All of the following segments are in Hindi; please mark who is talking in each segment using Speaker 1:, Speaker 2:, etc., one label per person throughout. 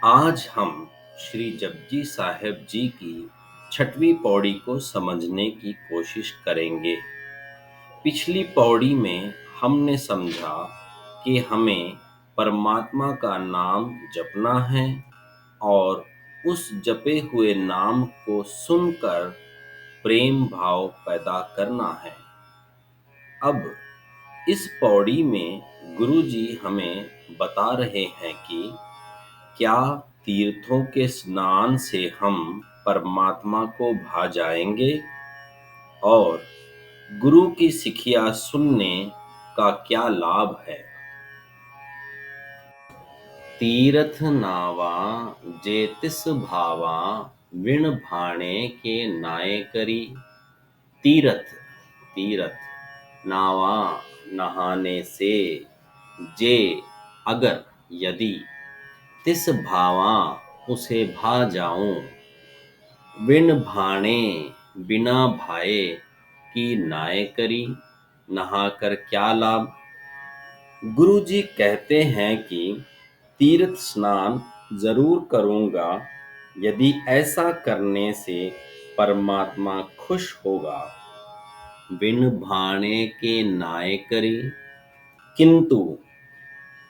Speaker 1: आज हम श्री जपजी साहिब जी की 6वीं पौड़ी को समझने की कोशिश करेंगे। पिछली पौड़ी में हमने समझा कि हमें परमात्मा का नाम जपना है और उस जपे हुए नाम को सुनकर प्रेम भाव पैदा करना है। अब इस पौड़ी में गुरुजी हमें बता रहे हैं कि क्या तीर्थों के स्नान से हम परमात्मा को भा जाएंगे और गुरु की शिखिया सुनने का क्या लाभ है। तीरथ नावा जे तिस भावा विण भाणे के नाये करी। तीरथ तीरथ नावा नहाने से, जे अगर यदि, तिस भावा उसे भा जाऊं, विण भाणे बिना भाए की नाय करी, नहाकर क्या लाभ। गुरुजी कहते हैं कि तीर्थ स्नान जरूर करूंगा यदि ऐसा करने से परमात्मा खुश होगा। विण भाणे के नाय करी, किंतु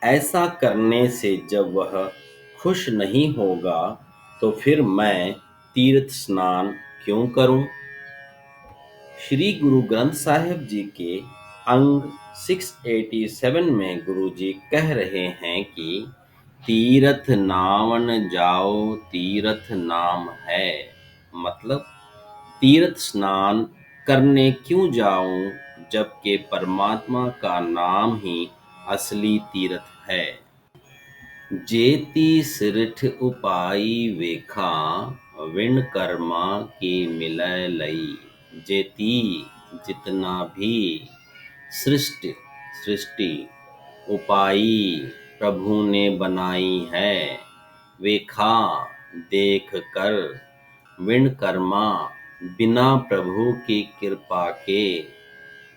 Speaker 1: ऐसा करने से जब वह खुश नहीं होगा तो फिर मैं तीर्थ स्नान क्यों करूं। श्री गुरु ग्रंथ साहिब जी के अंग 687 में गुरुजी कह रहे हैं कि तीरथ नावन जाओ तीरथ नाम है। मतलब तीर्थ स्नान करने क्यों जाऊं जबकि परमात्मा का नाम ही असली तीर्थ है। जेती सिरठ उपाई वेखा, विण कर्मा की मिलय लई। जेती जितना भी सृष्टि उपाई प्रभु ने बनाई है, वेखा देख कर, विण कर्मा बिना प्रभु की कृपा के,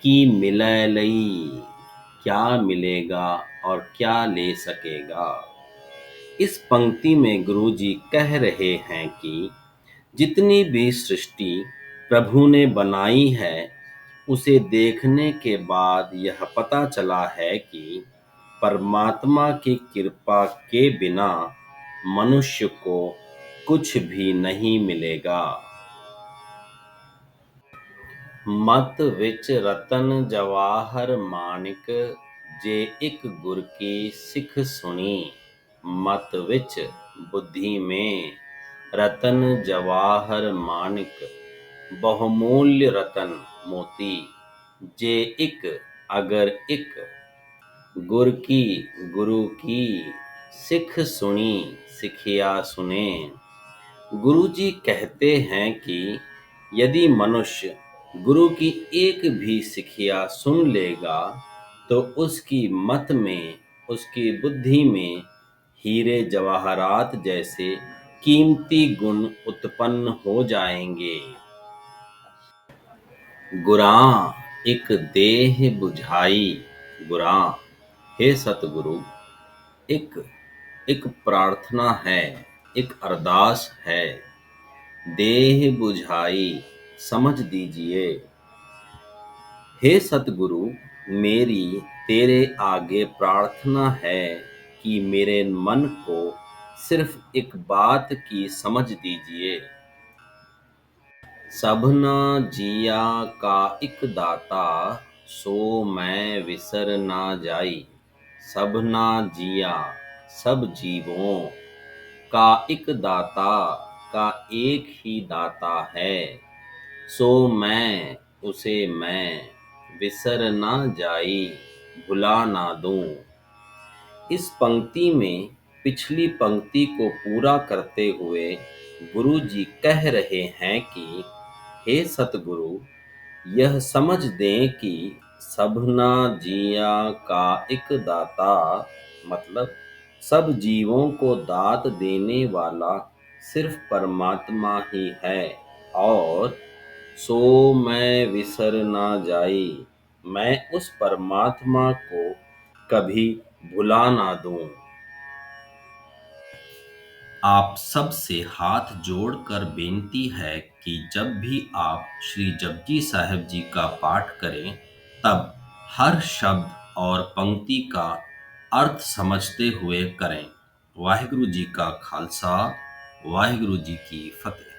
Speaker 1: की मिलय लई क्या मिलेगा और क्या ले सकेगा। इस पंक्ति में गुरुजी कह रहे हैं कि जितनी भी सृष्टि प्रभु ने बनाई है उसे देखने के बाद यह पता चला है कि परमात्मा की कृपा के बिना मनुष्य को कुछ भी नहीं मिलेगा। मत विच रतन जवाहर मानिक, जे एक गुर की सिख सुनी। मत विच बुद्धि में रतन जवाहर मानिक, बहुमूल्य रतन मोती, जे एक अगर एक, गुरु की सिख सुनी सिखिया सुने। गुरुजी कहते हैं कि यदि मनुष्य गुरु की एक भी सिखिया सुन लेगा तो उसकी मत में, उसकी बुद्धि में हीरे जवाहरात जैसे कीमती गुण उत्पन्न हो जाएंगे। गुरां एक देह बुझाई। गुरां हे सतगुरु, एक एक प्रार्थना है, एक अरदास है। देह बुझाई समझ दीजिए। हे सतगुरु, मेरी तेरे आगे प्रार्थना है कि मेरे मन को सिर्फ एक बात की समझ दीजिए। सबना जिया का एक दाता, सो मैं विसर ना जाई। सबना जिया सब जीवों का एक दाता का एक ही दाता है, सो मैं उसे मैं विसर ना जाई, भुला ना दूं। इस पंक्ति में पिछली पंक्ति को पूरा करते हुए गुरु जी कह रहे हैं कि हे सतगुरु, यह समझ दें कि सबना जिया का एक दाता, मतलब सब जीवों को दात देने वाला सिर्फ परमात्मा ही है और सो मैं विसर ना जाई, मैं उस परमात्मा को कभी भुला ना दूं। आप सब से हाथ जोड़कर बेनती है कि जब भी आप श्री जपजी साहिब जी का पाठ करें, तब हर शब्द और पंक्ति का अर्थ समझते हुए करें। वाहिगुरु जी का खालसा, वाहिगुरु जी की फतेह।